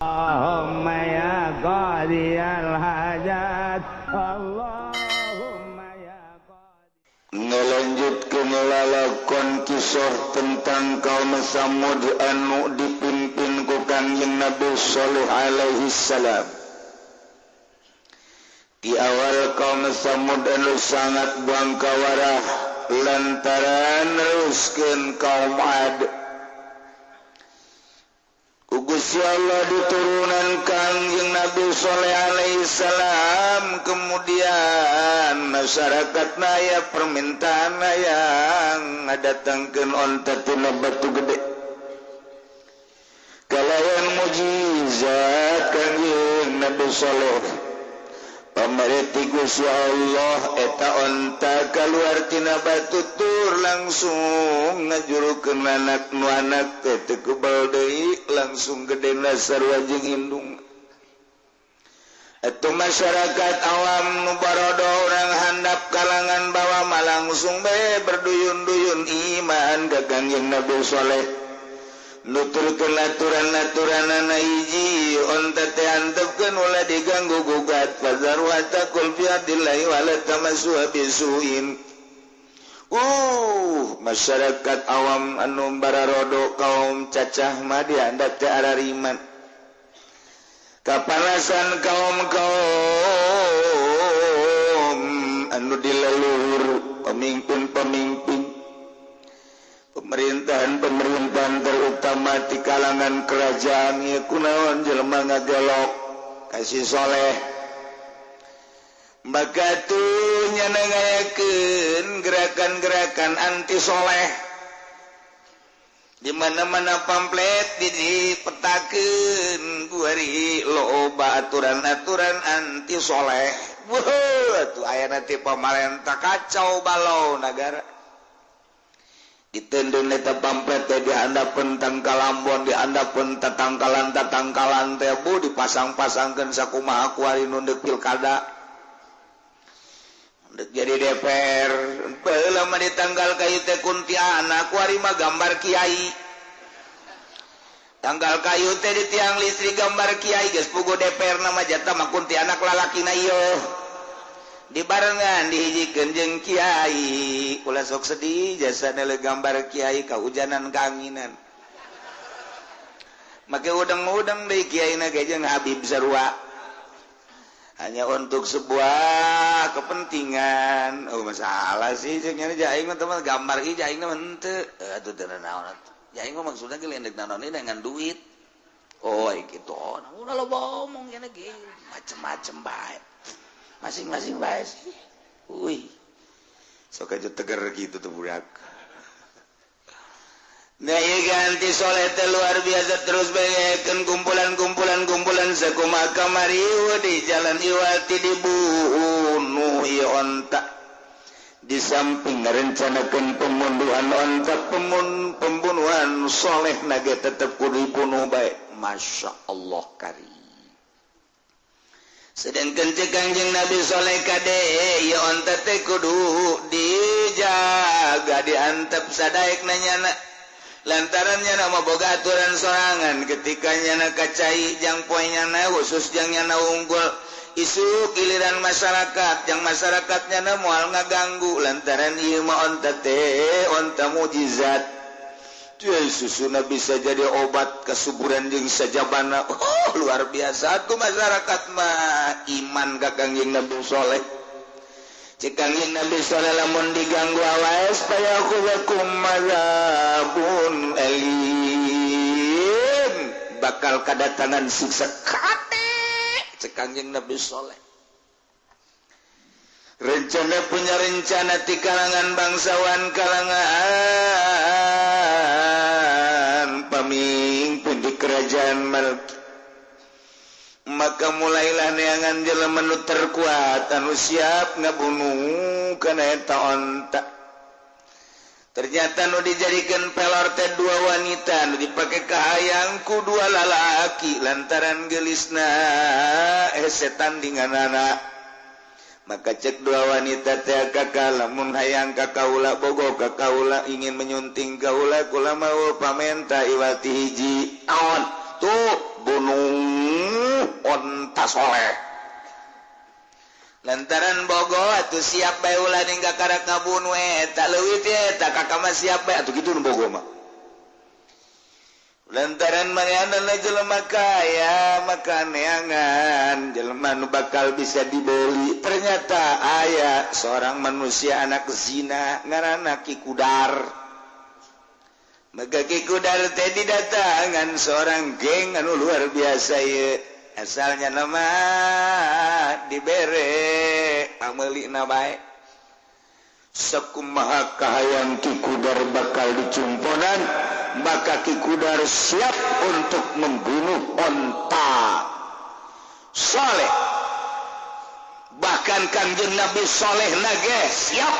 Allahumma ya qadiyal hajat Allahumma ya qadi ngelanjutkeun lalakon kisah tentang kaum Samud anu dipimpin ku Kangjeng Nabi Shalih alaihi salam. Di awal kaum Samud anu sangat bangkawarah lantaran neruskeun kaum Ad. Gusti Allah diturunan Kangjeng Nabi Shalih alaihi salam, kemudian masyarakat aya permintaan yang ngadatangkeun onta tina batu gede. Kalayan mujizat Kangjeng Nabi Shalih pamarti Gusti Allah eta onta kaluar tina batu tur langsung ngajurukeun anak nu anak teh kebal deui langsung gedena sarua jeung indung. Eta masyarakat awam nu barodo urang handap kalangan bawah mah langsung bae berduyun-duyun iman ka Kangjeng Nabi Shalih. Nuturkeun aturan-aturanana hiji onta teh antepkeun ulah diganggu gugat fazar wa taqul fi adillahi wa la tamassu bisuin. Masyarakat awam anu bararodo kaum cacah mah dihandap teh arariman. Kapanasan kaum anu dileluhur pemimpin-pemimpin pemerintahan terutama di kalangan kerajaan ieu kunaon jelema ngagelok kasih soleh maka tuh nyanangayakeun gerakan-gerakan anti soleh di mana-mana pamflet dipetakeun kuari loba aturan-aturan anti soleh. Tuh aya nanti pamarentah kacau balau negara ditendun eta pamflet teh dihandapeun tangkalambon dihandapeun tatangkalan teh bu dipasang-pasangkeun sakumaha kuari nu deuk pilkada deuk jadi DPR baheula mah ditanggal kayu teh kuntianak kuari mah gambar kiai tanggal kayu teh di tiang listrik gambar kiai geus puguh DPR nama jatah mah kuntianak lalakina ieu dibarengan dihijikeun jeung kiai ulah sok sedih jasana le gambar kiai kahujanan kaanginan make udang-udang deui kiaina ge jeung Habib sarua hanya untuk sebuah kepentingan. Masalah sih jeung nya aing mah teman gambar ieu aing mah henteu atuh teu naon atuh aing mah maksudna ge lendek naon ieu dengan duit kitu ulah loba omong cenah ge macem-macem bae masing-masing bae sih. Sok aja tegar gitu tuh budak. Nah ieu ganti soleh teh luar biasa terus baekeun kumpulan sakumaha kamari di jalan iwati dibunuh ieu onta. Di samping ngarencanakeun pemunduhan onta pembunuhan soleh nage tetep kudu dibunuh bae. Masya Allah karim. Sedangkan Kangjeng Nabi Shalih kade ieu onta teh kudu dijaga diantep sadaekna nyana lantaran nyana mah boga aturan sorangan ketika nyana kacai jang poe nyana khusus jang nyana unggul isu giliran masyarakat jang masyarakat nyana moal ngaganggu lantaran ieu mah onta teh onta mujizat. Susuna bisa jadi obat kesuburan jeung sajabana. Luar biasa tuh masyarakat mah iman ka Kangjeng Nabi Shalih. Cek Kangjeng Nabi Shalih lamun diganggu awas supaya khuzakum mazabun alim bakal kadatangan siksa kate. Cek Kangjeng Nabi Shalih. Rencana punya rencana di kalangan bangsawan kalangan pemimpin di kerajaan maka mulailah neangan jelema nu terkuat anu siap ngabunuh kana eta onta. Ternyata nu dijadikeun pelor teh dua wanita nu dipake kahayang ku dua lalaki lantaran geulisna setan dinganana. Maka cek dua wanita teh kakak lamun hayang kakaula bogo kakaula ingin menyunting kaula kula mau pamenta iwati hiji aon tuh bunuh onta soleh lantaran bogo atuh siap bae ulah ninggal karak ngabunuh eta leuwih teh eta kakak mah siap bae atuh kitu nu bogo mah lantaran manehna jelema kaya maka neangan jelema nu bakal bisa dibeli ternyata aya seorang manusia anak zina ngaranna Ki Kudar maka Ki Kudar teh didatangan seorang geng anu luar biasa ieu asalnya nama dibere ameulina bae sakumaha kahayang Ki Kudar bakal dicumponan maka Ki Kudar siap untuk membunuh onta soleh bahkan Kanjeng Nabi soleh nage siap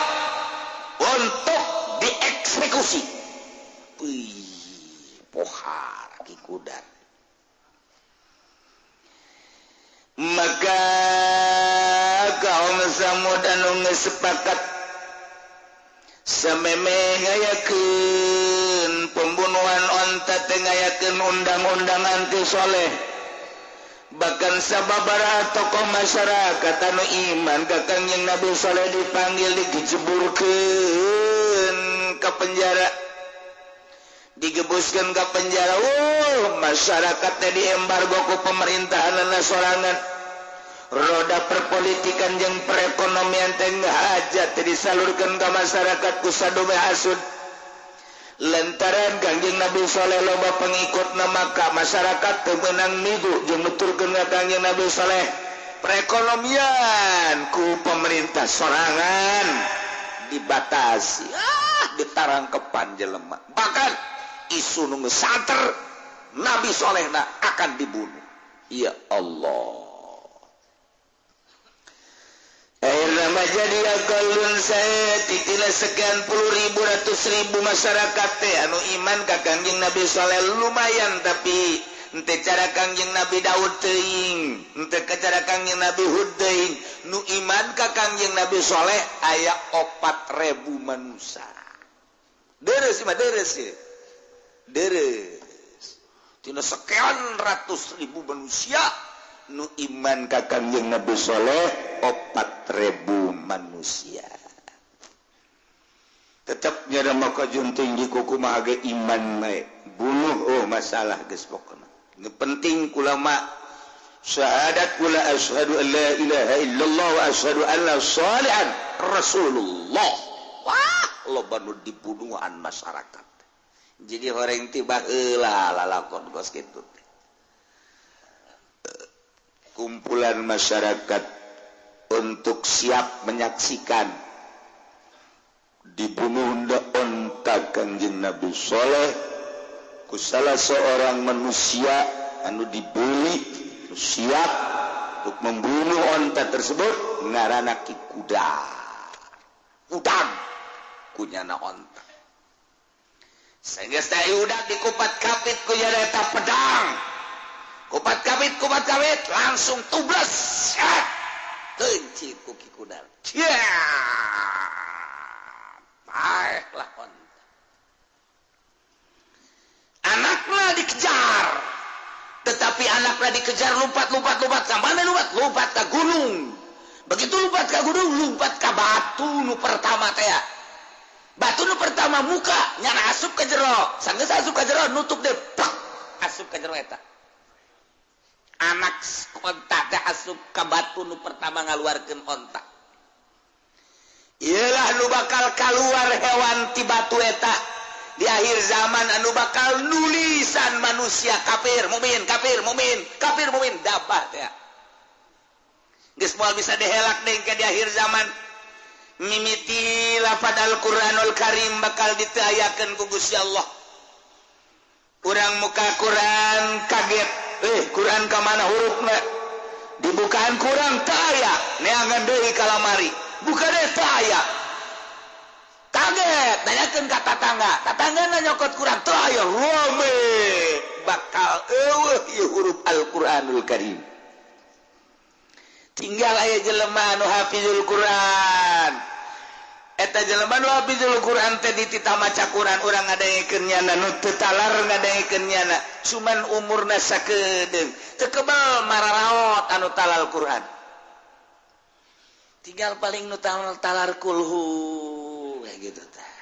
untuk dieksekusi pohar Ki Kudar maka kaum Samud anu geus sepakat sameme ngayakeun pembunuhan onta teh ngayakeun undang-undang anti soleh bahkan sababaraha tokoh masyarakat anu iman ka Kanjeng Nabi soleh dipanggil dijeburkeun ka penjara digebuskeun ka penjara masyarakat teh diembargo ku pemerintahanna sorangan roda perpolitikan jeung perekonomian teh hajat disalurkeun ka masyarakat ku sadobe hasud lantaran Kanjeng Nabi saleh loba pengikutna maka masyarakat teu meunang migu jeung nuturkeun ka Kanjeng Nabi saleh perekonomian ku pemerintah sorangan dibatasi ditarangkepan jelema bahkan isu nu santer Nabi solehna akan dibunuh ya Allah akhirnya jadi akalun saya titilah sekian puluh ribu ratus ribu masyarakat teh anu iman ka Kanjeng Nabi soleh lumayan tapi ente cara Kanjeng Nabi Daud teuing ente cara Kanjeng Nabi Hud teuing nu iman ka Kanjeng Nabi soleh aya 4.000 manusia deres mah deres ya deres tina sekian ratus ribu manusia nu iman ka Kanjeng Nabi soleh 4.000 manusia tetap nyara maka junting di kukumaha ge iman mae bunuh masalah geus pokona nu penting ulama syahadat kula asyhadu an la ilaha illallah wa asyhadu anna shalihan rasulullah wah loba nu dibunuhan masyarakat jadi horeng tiba heula lalakon kos kitu kumpulan masyarakat untuk siap menyaksikan dibunuh onta Kanjeng Nabi soleh ku salah seorang manusia anu dibeli siap untuk membunuh onta tersebut ngaranna Ki Kudar udang kunyana onta sehingga saya udah dikupat kapit ku eta pedang kupat kapit langsung tublas kenci ku Ki Kudar baiklah onta anaknya dikejar tetapi anaknya dikejar lompat sampai lompat ke gunung begitu lompat ke gunung lompat ke batu nu pertama teh batu nu pertama muka nyana asup ke jero sanggeus asup ke jero nutup deh plak asup ke jero eta anak onta teh asup ke batu nu pertama ngaluarkeun onta ialah nu bakal keluar hewan ti batu eta di akhir zaman anu bakal nulisan manusia kafir mukmin dabah teh geus moal bisa dihelak deui ke di akhir zaman mimiti lafaz Al-Qur'anul Karim bakal ditayakeun ku Gusti Allah urang muka Quran kaget Quran ka mana hurufna dibukaan kurang teu aya neangan deui ka lamari buka deui teu aya kaget nanyakeun ka tatangga nyokot Quran teu aya rome bakal eueuh ieu huruf Al-Qur'anul Karim tinggal aya jelema anu hafizul Quran eta jelema nu hafizul Quran teh ditita maca Quran urang ngadengkeun nyana nu teu talar ngadengkeun nyana cuman umurna sakedeung teu kebal mararaot anu talal Quran tinggal paling nu talar kulhu kayak gitu teh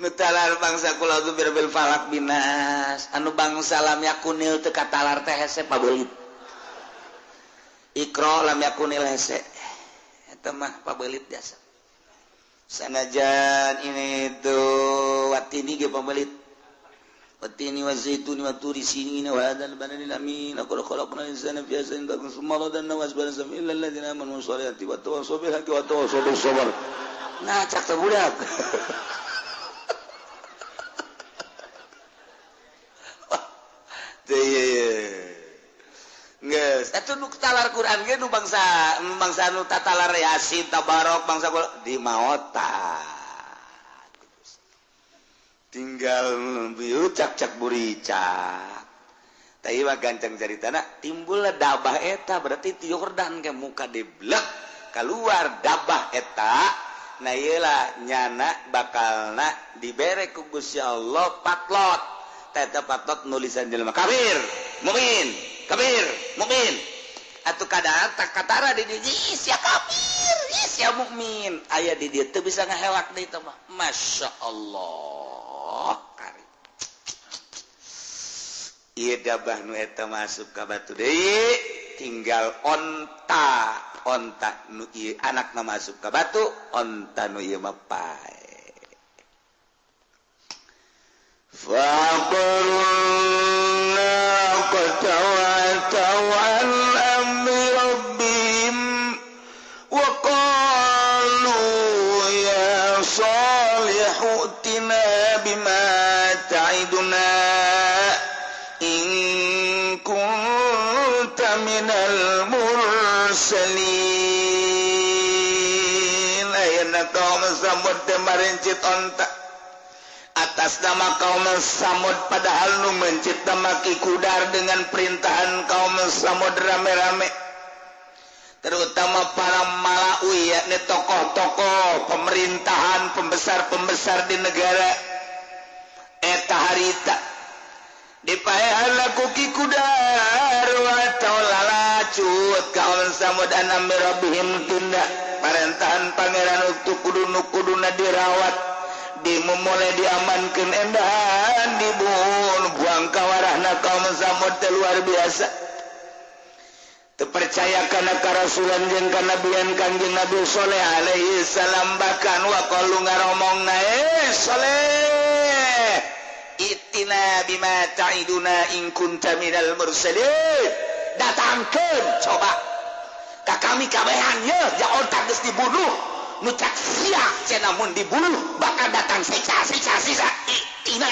nu talar bangsa kula tu bil falak binas anu bangsa lam yakunil teu katalar teh hese pabeulit Iqra lam yakunil hese eta mah pabeulit biasa sanajan ini tuh watini ge pambelit watini wazaituni waturi sini wa hadzal baladi amin aku khalaqna insana fi ahsani taqwim summa radana wasbana illal ladzina amanu sholati wa tawassaw bil haqqi wa tawassaw bis sabr ngacak teh budak geus atuh nu talar Quran ge nu bangsa nu tatalar Yasin tabarok bangsa di maota tinggal biucak-cak buricak tapi mah gancang caritana timbul dabah eta berarti ti Yordan ke muka deblek keluar dabah eta nah ieu lah nyana bakalna dibere ku Gusti Allah patlot eta patlot nulisan jelema kafir mukmin kabir mukmin atuh kadang katara di dieu sia kafir sia mukmin aya di dieu teu bisa ngahelak deui teh mah masyaallah kari ieu dabah nu eta masuk ka batu deui tinggal onta nu ieu anakna masuk ka batu onta nu ieu mah pae faqulna qatawatau an amri rabbihim wa qalu ya salihu tina bima ta'iduna in kunta minal mursalin ayeuna kaum Samud teh marencit onta atas nama kaum Samud padahal nu mencipta maki kudar dengan perintahan kaum Samud rame-rame terutama para malawi yakni tokoh-tokoh pemerintahan pembesar-pembesar di negara eta harita dipaehan laku ki kudar wa taulalacut kaum Samud anam rabbihim tindak perintahan pangeran untuk kudu-kuduna dirawat dimulai diamankan endahan dibuang kawarahna kaum Samud luar biasa terpercaya karena karasulan jeung kanabian kanjeng Nabi Saleh alaihi salam bahkan wa qalu ngaromongna Saleh itina bima ta'iduna in kunta minal mursalin datangkeun coba ka kami kabehan ye jangan geus dibunuh nucak siak cenamun dibunuh bakal datang siksa itina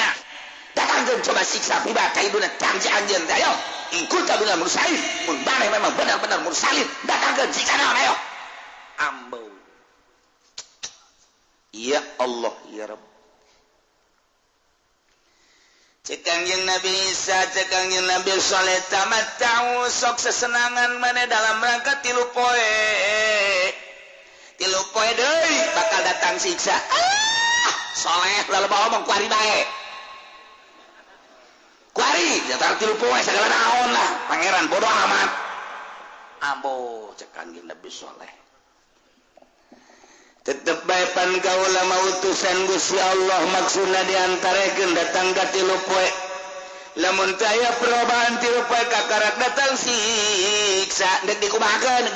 datangkan coba siksa pribadi iduna janji anjeun ayo ingkul kabila mursalin mun bane memang benar-benar mursalin datangkan siksa naon ayo ambo ya Allah ya Rabb cekang yang Nabi Isa cekang yang Nabi Saleh tamat tahu sok sesenangan mana dalam rangka 3 poe 3 poe deui bakal datang siksa Saleh lalu bawa omong kuari bae kuari jatah 3 poe segala naon lah pangeran bodoh amat ambo cekan jeung Nabi Saleh tetep bae pan kaula mautusan Gusti Allah maksudna diantarekeun datang ka 3 poe lamun taya perobaan 3 poe kakarak datang siksa deuk dikumahakeun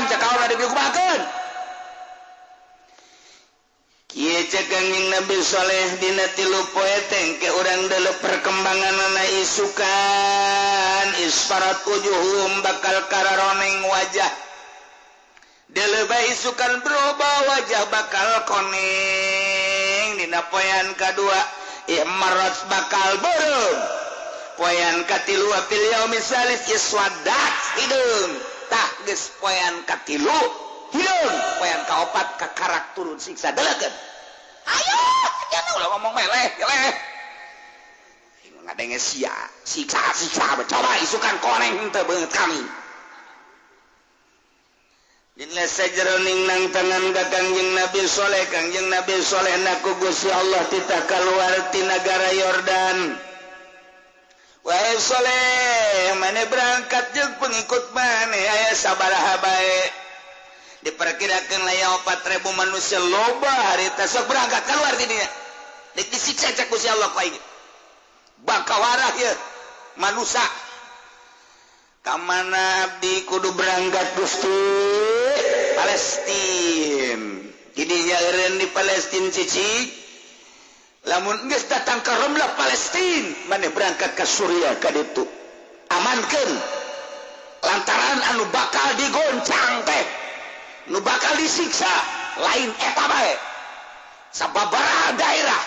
cakaona deuk dikumahakeun kieu cekan jeung Nabi Saleh dina 3 poe tengke urang deuleu perkembanganna isukan isfarat wujuhum bakal kararoneng wajah deuleu bae isukan berubah wajah bakal koneng dina poean kadua ihmarat bakal beureum poean katilu fil yaumi salis iswadat hideung tah geus poean katilu hideung poean kaopat kakarak turun siksa delekeun ayo jangan ulah ngomong meleh ngadenge sia siksa coba isukan koneng teu beungeut kami sajaroning nang tangan ka Kangjeng Nabi Saleh Kangjeng Nabi Saleh naku Gusti Allah tita kaluar ti negara Yordan. Wahai Saleh, mane berangkat jeung pengikut mane aya sabaraha bae. Diperkirakeun aya 4.000 manusia loba harita sok berangkat keluar ti dinya. Dik disiksa cek Gusti Allah ku aing. Bakawarah ye manusia. Kamana abdi kudu berangkat Gusti Palestina. Kidinya eureun di Palestina cicik. Lamun geus datang ka Ramlah Palestina, maneh berangkat ka Suriah ka ditu. Amankeun. Lantaran anu bakal digoncang teh, nu bakal disiksa lain eta bae. Sababaraha daerah.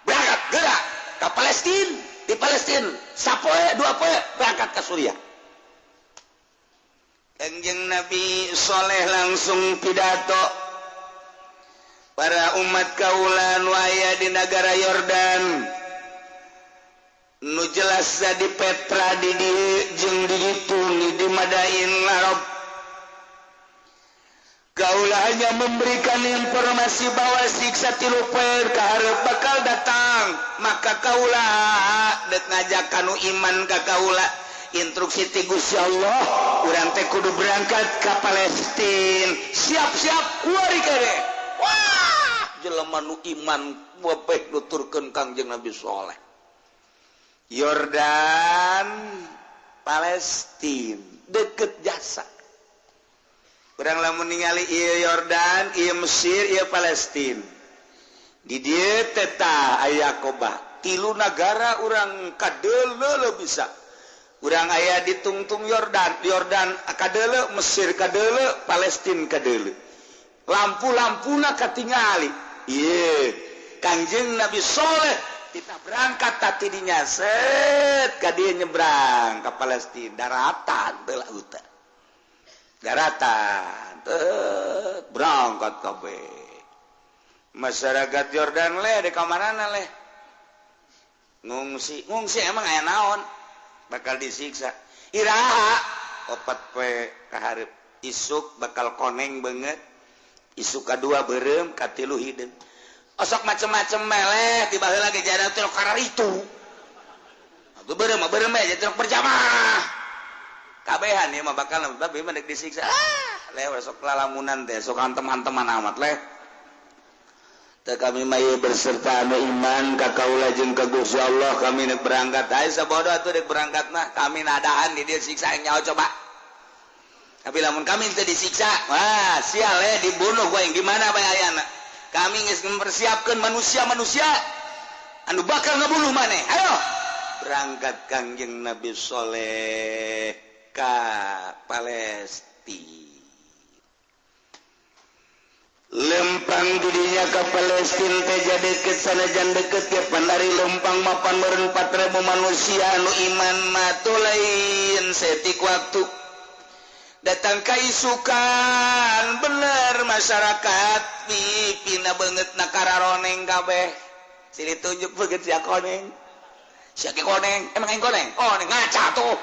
Berangkat gerak ka Palestina. Di Palestina, sapoe dua poe berangkat ke Suriah. Kangjeng Nabi Saleh langsung pidato. Para umat kaula nu aya di negara Yordan, nu jelas di Petra di dieu jeung di ditu di Madain Arab. Kaula hanya memberikan informasi bahwa siksa tilu poe kaharep bakal datang. Maka kaula dek ngajak kanu iman ka kaula instruksi ti Gusti Allah urang teh kudu berangkat ka Palestina. Siap-siap kuari kene. Wah, jelema nu iman bebeh nuturkeun Kangjeng Nabi Saleh. Yordan, Palestina, deket jasa. Urang lamun ningali ieu Yordan, ieu Mesir, ieu Palestina. Di dieu teta aya Aqabah. 3 negara urang kadeuleu bisa. Urang aya di tungtung Yordan, kadeuleu, Mesir kadeuleu, Palestina kadeuleu. Lampu-lampuna katingali. Ieu Kangjeng Nabi Saleh kita berangkat tadi dinya set ka dieu nyebrang ka Palestina daratan teu lautan. Daratan berangkat kabeh. Masyarakat Yordan di kamarana ngungsi emang aya naon bakal disiksa iraha 4 poe kaharep isuk bakal koneng banget isuk kadua beureum katilu hideung osok macem-macem meleh tiba heula ge jana teh karar itu atuh beureum aja teh berjamaah kabehan ieu mah bakal babe mah disiksa sok lalamunan teh sok antem-anteman amat kami maya berserta anu iman ka kaula jeung ka Gusti Allah kami nek berangkat aya sabodo atuh dek berangkat mah kami nadaan di dieu siksa nyaho coba tapi lamun kami teu disiksa wah sial dibunuh ku aing di mana bae ayana kami geus mempersiapkeun manusia-manusia anu bakal ngabunuh maneh ayo berangkat Kangjeng Nabi Saleh ka Palestina lempang dirinya ke Palestina teh jadi kesanajan deket ya pandari lempang mapan meureun 4.000 manusia anu iman mah teu lain setik waktu datang kaisukan bener masyarakat pipina beungeut na kararoneng kabeh silih tunjuk beungeut sia koneng sia ge koneng emang aing koneng koneng ngaca tuh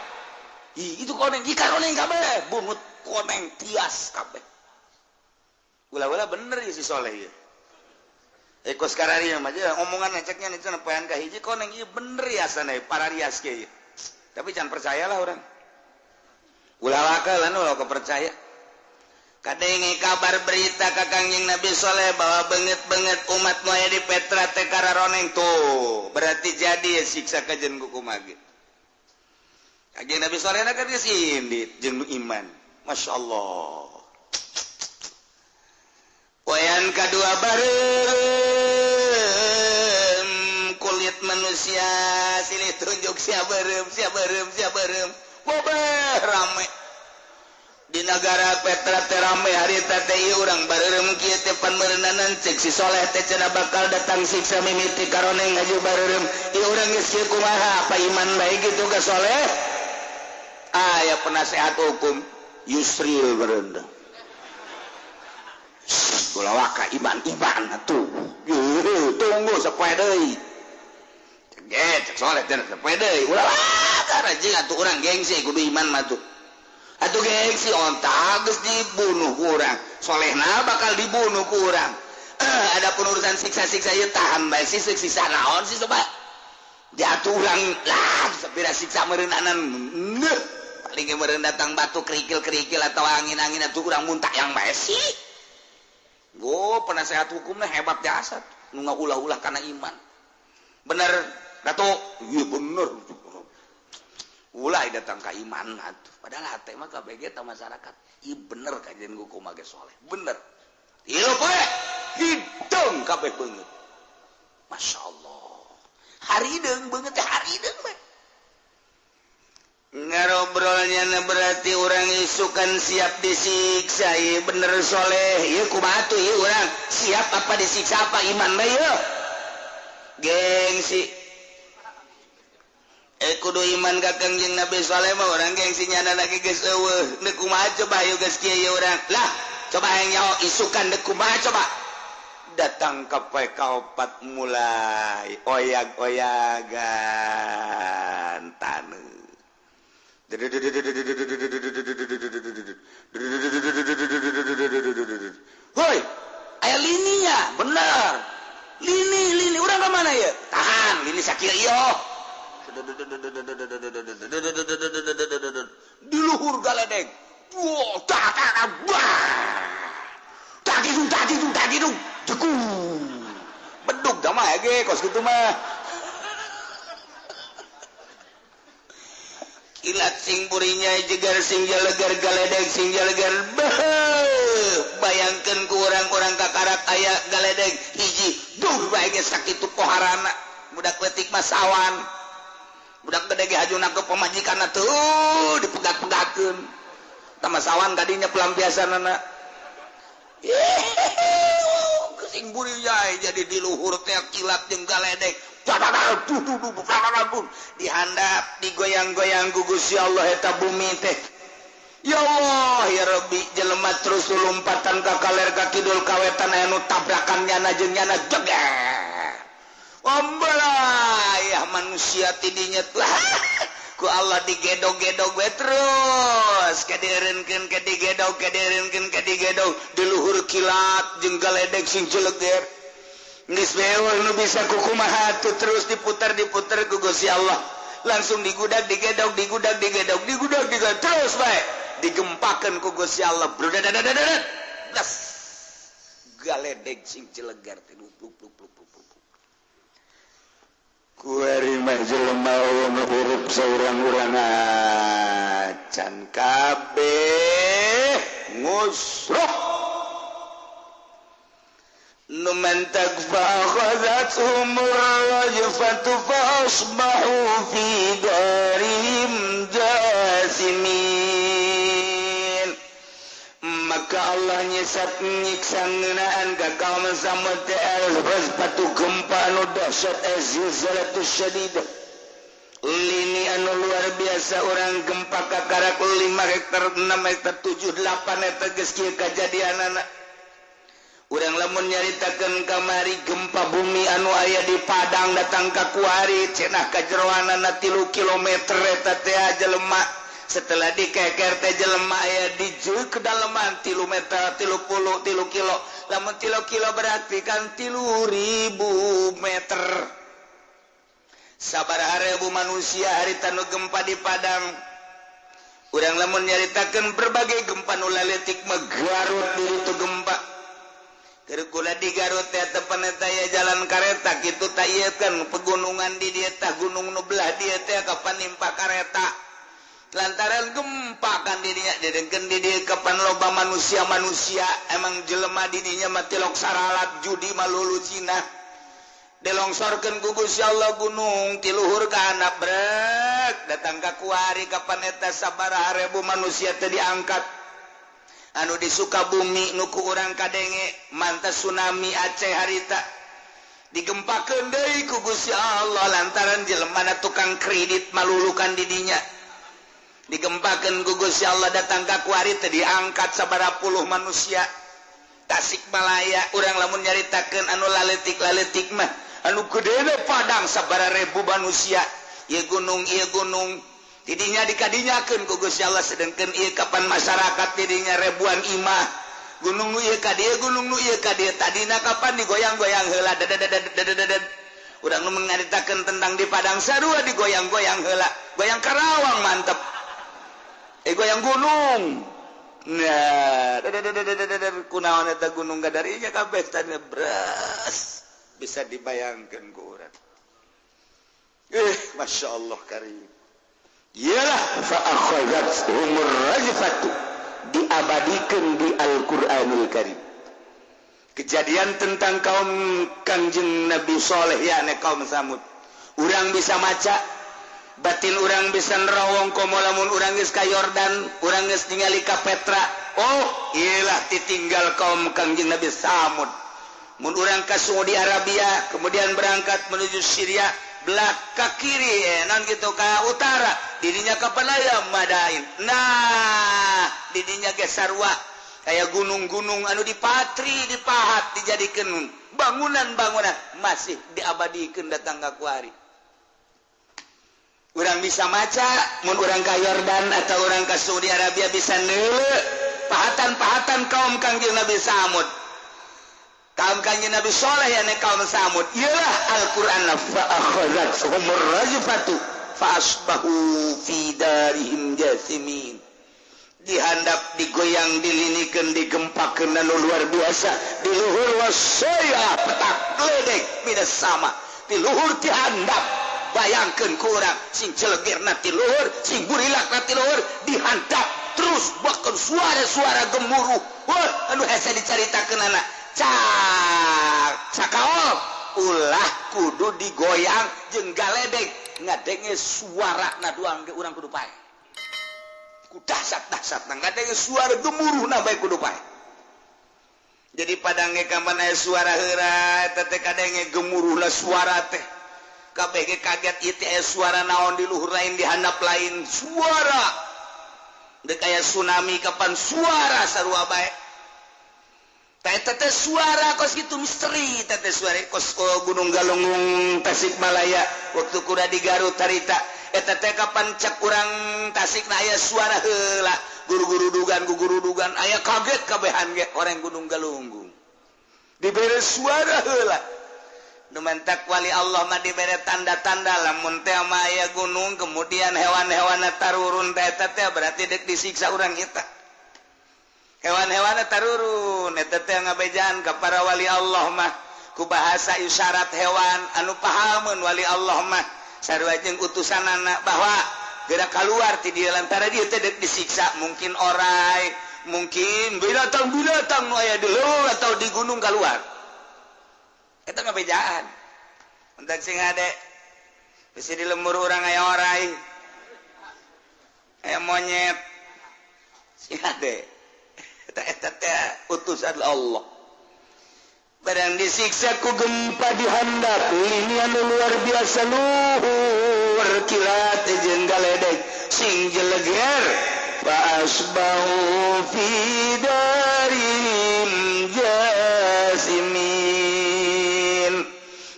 itu koneng ieu karoneng kabeh bungut koneng tias kabeh. Ulah-ulah bener ya si Soleh ya. Kos karariam aja omongan ngeceknya nih cenah poean ka hiji koneng ieu bener ya sana para rias ge. Tapi jangan percayalah orang. Ulah wakal anu lo kepercaya. Kadenge kabar berita ka Kangjeng Nabi Saleh bahwa beungeut-beungeut umat nu aya di Petra teh kararoneng tuh. Berarti jadi ya siksa kajen ku kumaha. Kangjeng Nabi Saleh na kan geus indit jeung nu iman. Masyaallah. Poean kadua bareng kulit manusia silih tunjuk sia beureum bobeh rame di negara Petra teh rame harita teh ieu urang bareureum kieu teh pan meureunanan cek si Saleh teh cenah bakal datang siksa mimiti karoneng ngaju bareureum ieu urang geus kieu kumaha apa iman bae gitu ka Saleh aya penasehat hukum Yusril berendah Kula waka iban-iban atuh. Tunggu sapoe deui. Cek Saleh teh sapoe deui. Ulah waka rajing atuh urang gengsi kudu iman mah tuh. atuh gengsi ontak geus dibunuh kurang solehna bakal dibunuh kurang ada urusan siksa-siksa ieu tahan bae siksa naon sih coba diatur urang lah sapira siksa meureunana paling meureun datang batu kerikil-kerikil atau angin-angin atuh urang muntah yang bae sih penasehat hukumnya hebat jasad nu ngaulah-ulah kana iman bener datuk iya bener ulah datang ka iman atuh padahal hate mah kabeh teh masyarakat ieu bener kajian hukum ge soleh bener ieu poe hidung kabeh beungeut masyaallah harideung beungeut teh harideung mah ngarobrolnya berarti orang isukan siap disiksa ieu bener soleh ieu kumaha tuh ieu urang siap apa disiksa apa iman mah ieu gengsi kudu iman ka Kangjeng Nabi saleh mah urang gengsinya lagi geus eueuh deuk kumaha coba ieu geus kieu ieu urang lah coba hayang nyaho isukan deuk kumaha coba datang ke PK4 mulai oyag-oyagan taneuh hoi aya lininya bener lini urang ka mana ya tahan lini sakieu ieu di luhur galedeg tak jeku bedug damah ge kos kitu mah kilat sing purinya jegar sing jalegar galedeg sing jalegar bayangkeun ku urang-urang kakarak aya galedeg hiji duh bae ge sakitu poharana budak leutik mah sawan budak gede ge hajuna ke pamajikanna tuh dipegat-pegatkeun tama sawan kadinya pelampiasanana sing burinya jadi di luhur teh kilat jeung galedeg dihandap digoyang-goyang ku Gusti Allah eta bumi teh ya Allah ya Rabbi jelema terus lompatan ka kaler ka kidul kawetan anu tabrakan nyana jeung nyana jeger ya manusia tidinya lah ku Allah digedog-gedog we terus kaderenkeun ka digedog di luhur kilat jeung galedeg sing jeleger geus beol nu bisa kukumaha tuh terus diputar ku Gusti Allah langsung digudang digedog terus bae digempakeun ku Gusti Allah das galedeg sing jeleger teh kuari mah jelema nuhurup saurang-urang can kabeh ngusruh numan takfa khazat umur rajfatu fasbahu fi darim jasimin maka Allah nyesat nyiksa ngeunaan ka kaum Samud patu gempa anu dahsyat zilzalatus syadidah lini anu luar biasa orang gempa kakarak 5 hektar 6 hektar 7 8 hektar geus kieu kajadianana urang lamun nyaritakeun kamari gempa bumi anu aya di Padang datang ka kuari cenah kajeroanana 3 kilometer eta teh jelema setelah dikeker teh jelema aya di kedalaman 3 meter 30 kilo lamun 3 kilo berarti kan 3.000 meter sabaraha ribu manusia harita nu gempa di Padang urang lamun nyaritakeun berbagai gempa nu laletik mah Garut di itu gempa kula di Garut teh tepan eta aya jalan kareta kitu tah ieu kan pegunungan di dieu tah gunung nu belah dieu teh kapan nimpa kareta lantaran gempa kan dirinya dedengkeun di dieu kapan loba manusia emang jelema di dinya mah tilok saralat judi malulu Cina dilongsorkeun ku Gusti Allah gunung ti luhur kana brek datang ka kuari kapan eta sabaraha ribu manusia teh diangkat anu di Sukabumi nu ku urang kadenge mantas tsunami Aceh harita digempakeun deui ku Gusti Allah lantaran jelemana tukang kredit malulukan di dinya digempakeun ku Gusti Allah datang ka kuari teh diangkat sabaraha puluh manusia Tasikmalaya urang lamun nyaritakeun anu laletik mah anu gedene Padang sabaraha ribu manusia ieu gunung tidinya dikadinyakeun ku Gusti Allah sedengkeun ieu kapan masyarakat tidinya ribuan imah gunung nu ieu ka dieu gunung nu ieu ka dieu tadina kapan digoyang-goyang heula dadadadadadadad urang nu mengaritakeun tentang di Padang Sarua digoyang-goyang heula goyang Karawang mantep goyang gunung nah kunaon eta gunung gadarinya kabeh tadi beras bisa dibayangkeun ku urang Masya Allah karim iyalah fa'akhadhathumur rajfatu diabadikan di Al-Quranul Karim kejadian tentang kaum Kangjeng Nabi Soleh yakni kaum Samud urang bisa maca batin urang bisa nerawong komo lamun urang geus ka Yordan urang geus ningali ka Petra oh iyalah ditinggal kaum Kangjeng Nabi Samud mun urang ka Saudi Arabia kemudian berangkat menuju Syria belakang kiri non gitu ke utara didinya ke Penayam Madain nah didinya ge sarua kayak gunung-gunung anu dipatri dipahat dijadikan bangunan-bangunan masih diabadikan datang ka kuari urang bisa maca mun urang ka Yordan atau urang ka Saudi Arabia bisa neule pahatan-pahatan kaum Kangjeng Nabi Samud kaum Kangjeng Nabi Soleh yakni kaum Samud ialah Al-Quran fa'akhadhathumur rajfatu fa'asbahu fi darihim jathimin dihandap digoyang dilinikeun digempakeun anu luar biasa di luhur wasaya petak gledek minas sama di luhur ti handap bayangkeun ku urang sing celegirna ti luhur sing burilakna ti luhur dihandap terus bahkan suara-suara gemuruh wah anu hese dicaritakeun anak cakaol ulah kudu digoyang jeung galedeg ngadenge suarana doang ge urang kudu pae ku dahsyat-dahsyat ngadenge suara gemuruhna bae kudu pae jadi padange kapan aya suara heura eta teh kadenge gemuruhna suara teh kabeh ge kaget ieu teh aya suara naon di luhur lain di handap lain suara deuk aya tsunami kapan suara sarua bae teteh suara kos gitu misteri teteh suara kos Gunung Galunggung Tasikmalaya waktu kuda di Garut tarita teteh kapan cek kurang Tasik na aya suara heula guru-guru dugan aya kaget kabehan ge orang Gunung Galunggung dibere suara heula nu mentak wali Allah mah dibere tanda-tanda lamun teh mah aya gunung kemudian hewan-hewanna tarurun teh berarti deuk disiksa urang eta hewan-hewan tarurun eta teh ngabejaan ka para wali Allah mah ku bahasa isyarat hewan anu pahameun wali Allah mah sarua jeung utusanana bahwa geura keluar ti dieu lantaran dieu teh disiksa mungkin orai mungkin binatang-binatang nu aya di leuweung atau di gunung keluar eta ngabejaan entak sing ade bisi di lembur urang aya orai aya monyet sing ade eta utusan Allah barang disiksa ku gempa dihandap linian luar biasa luhur kilat jeung galedeg sing jeleger fa asbahu fi darim jasimin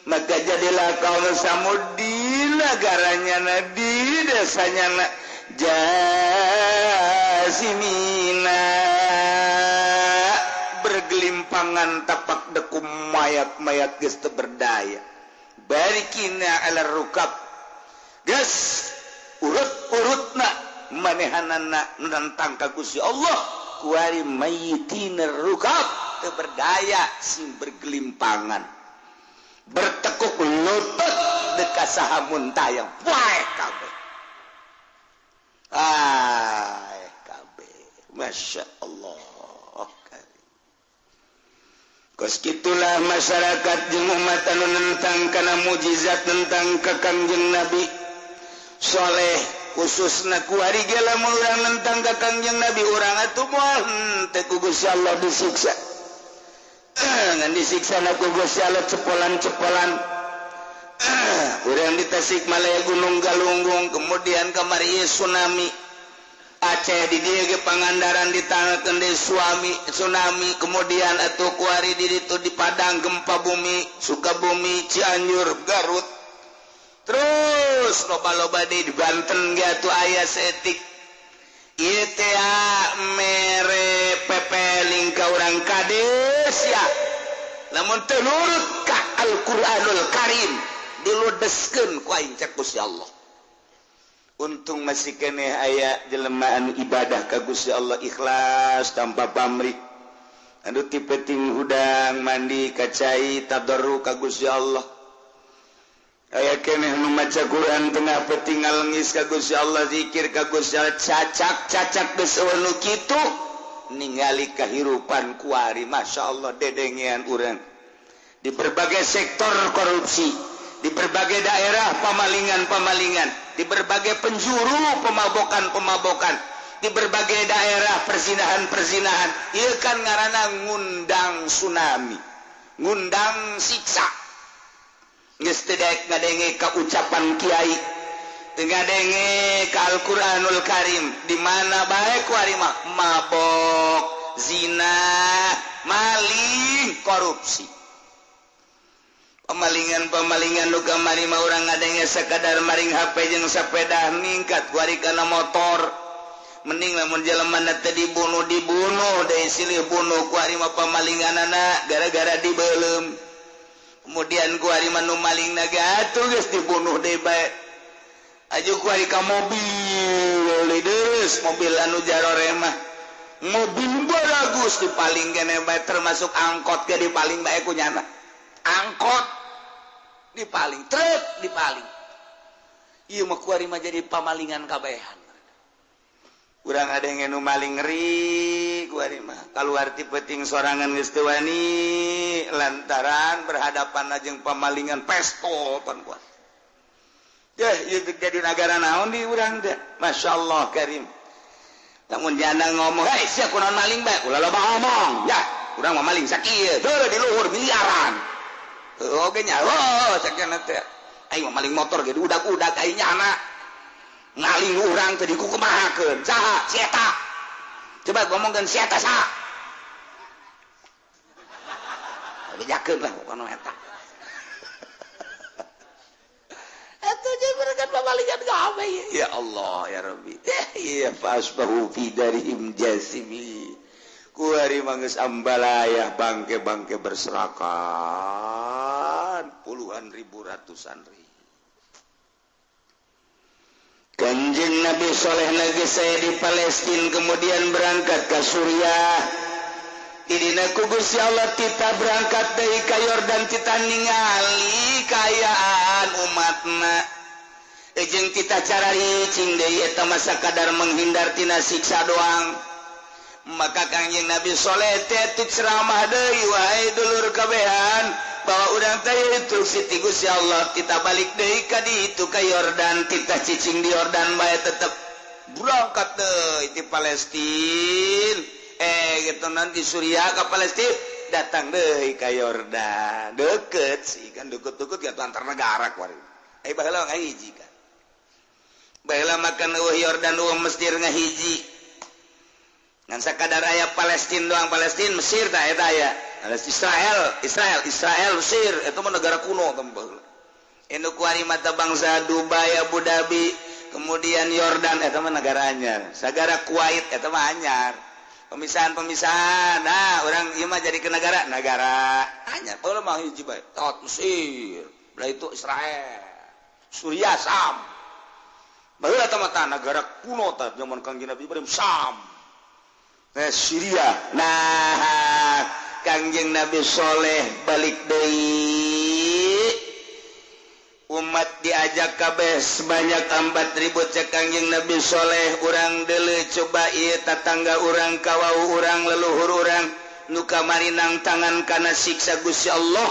maka jadilah kaum Samud di negaranya di desanya jasimina bergelimpangan tapak dekum mayat-mayat geus teu berdaya barikina ala rukab geus urut-urutna manehanana nentang ka Gusti Allah kuari mayitina rukab teu berdaya sing bergelimpangan bertekuk lutut deuk saha muntayang wae kabeh Masya Allah kos gitulah masyarakat jeung umat anu nentang kana mujizat tentang ka Kangjeng Nabi Soleh khususna kuari ge lamun urang nentang ka Kangjeng Nabi urang atuh moal teh ku Gusti Allah disiksa ngan disiksa na ku Gusti Allah cepolan-cepolan urang di Tasikmalaya Gunung Galunggung kemudian kamari tsunami Aceh di dieu ge Pangandaran ditangakeun deui tsunami kemudian atuh kuari di ditu di Padang gempa bumi Sukabumi Cianjur Garut terus loba-loba di Banten ge atuh aya setik ieu teh mere pepeling ka urang kades ya lamun teu nurut ka Al-Qur'anul Karim diludeskeun ku aing cek Gusti Allah. Untung masih keneh aya jelema anu ibadah ka Gusti Allah ikhlas tanpa pamrih. Anu ti penting hudang mandi ka cai tadarruk ka Gusti Allah. Aya keneh nu maca Quran tengah penting ngalengis ka Gusti Allah zikir ka Gusti Allah cacak geus nu kitu ningali kahirupan kuari masyaallah dedengean urang. Di berbagai sektor korupsi, di berbagai daerah pamalingan, di berbagai penjuru pemabokan, di berbagai daerah perzinahan, ieu kan ngaranna ngundang tsunami, ngundang siksa. Geus teu daek ngadenge ka ucapan kiai, teu ngadenge ka Al-Qur'anul Karim, di mana bae kuari mah mabok, zina, maling, korupsi. Pemalingan nu kamari mah urang ngadenge sakadar maring HP jeung sepeda ningkat kuari kana motor. Mending lamun jelema teh dibunuh deui silih bunuh kuari mah pamalinganana gara-gara dibeulem. Kemudian kuari mah nu malingna ge atuh geus dibunuh deui bae. Aju kuari ka mobil deus, mobil anu jarore mah. Mobil bagus dipaling keneh bae termasuk angkot ge dipaling bae ku nyana. Angkot dipaling, truk dipaling. Ieu mah kuari mah jadi pamalingan kabehan. Urang adenge nu maling ngeri kuari mah kaluar ti peuting sorangan geus teu wani lantaran berhadapan jeung pamalingan pestol pan kuat. Yah, ieu jadi nagara naon di urang teh? Masyaallah karim. Lamun jana ngomong, "Hei, sia kunaon maling bae?" Ulah loba ngomong. Ya, urang mah maling sakieu. Teu di luhur miliaran. Oke nya, sakena teh. Aing mah maling motor ge udak-udak aing nyana. Ngaling urang teh di kumahakeun. Saha? Si eta. Coba ngomongkeun si eta saha? Bejakeun lah kono eta. Eta jeung berekan pamalingan gawe. Ya Allah, ya Rabbi. Ya fasbahu fi darihim jasimi. Kuari manggeus ambalayah bangke-bangke berserakan puluhan ribu ratusan ribu. Kanjeng Nabi Saleh lagi saya di Palestina kemudian berangkat ke Suriah. Idina ku Gusti Allah kita berangkat dari ka Yordan kita ningali kayaan umatna. Jeung kita carari cing deui eta mah sakadar menghindar tina siksa doang. Maka Kanjeng Nabi Saleh teh ceramah deui wahai dulur kabehan bahwa urang teh instruksi ti Gusti Allah kita balik deui ka ditu ka Yordan kita cicing di Yordan bae tetep berangkat deui ti Palestina gitu nanti Suriah ka Palestina datang deui ka Yordan deket sih kan deket-deket gitu antar negara kuari baheula ngahiji kan baheula makan Yordan Mesir ngahiji ngan sakadar aya Palestina doang Palestina Mesir tah eta aya Israel Mesir eta mah negara kuno tembel anu kuari mata bangsa Dubai Abu Dhabi kemudian Yordan eta mah negara anyar sagara Kuwait eta mah anyar pemisahan nah urang ieu mah jadi ke negara anyar baheula mah hiji bae tot Mesir belah itu Israel Suriah Sam baheula eta mah negara kuno tah zaman Kangjeng Nabi Ibrahim Sam Syria. Nah, Kangjeng Nabi Saleh balik deui. Umat diajak kabeh sebanyak 4.000 cek Kangjeng Nabi Saleh urang deuleu coba ieu tatangga urang kawau urang leluhur urang nu kamari nang tangan kana siksa Gusti Allah.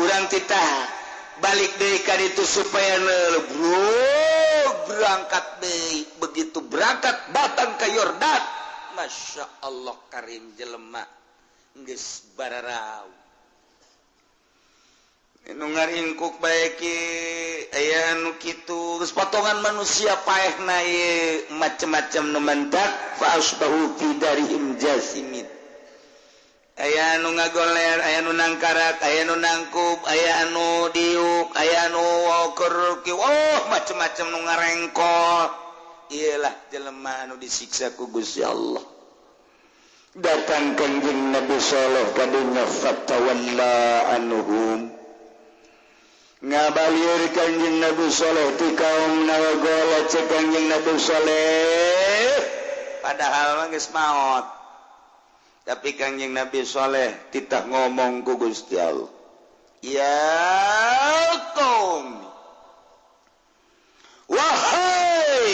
Urang titah balik deui ka ditu supaya berangkat deui. Begitu berangkat datang ke Yordan. Masya Allah karim jelema geus bararau nu ngaringkuk bae ki aya anu kitu geus potongan manusia paehna ye macem-macem nu mendak fa asbahu fi darihim jasimin aya anu ngagoler aya nu nangkarak aya nu nangkup aya anu diuk aya nu woker ki macem-macem nu ngarengkol iyalah jelema anu disiksa ku Gusti Allah datang kanjeng Nabi sallallahu kadinya fatawalla anhum ngabalir kanjeng Nabi sallallahu ti kaum nawagola cek kanjeng Nabi saleh padahal mah geus maot tapi kanjeng Nabi saleh titah ngomong ku Gusti Allah ya kaum wahai